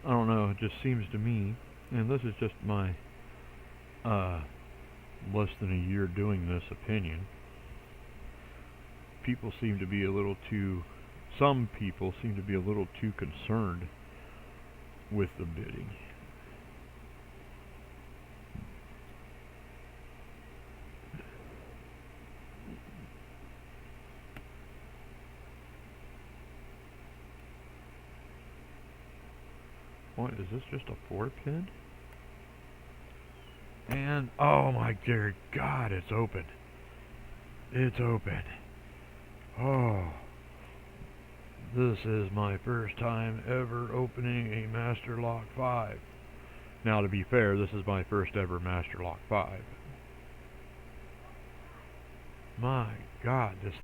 I don't know, it just seems to me, and this is just my uh, less than a year doing this opinion, people seem to be a little too, some people seem to be a little too concerned with the bidding. What, is this just a 4-pin? And, oh my dear God, it's open. It's open. Oh. This is my first time ever opening a Master Lock 5. Now, to be fair, this is my first ever Master Lock 5. My God, this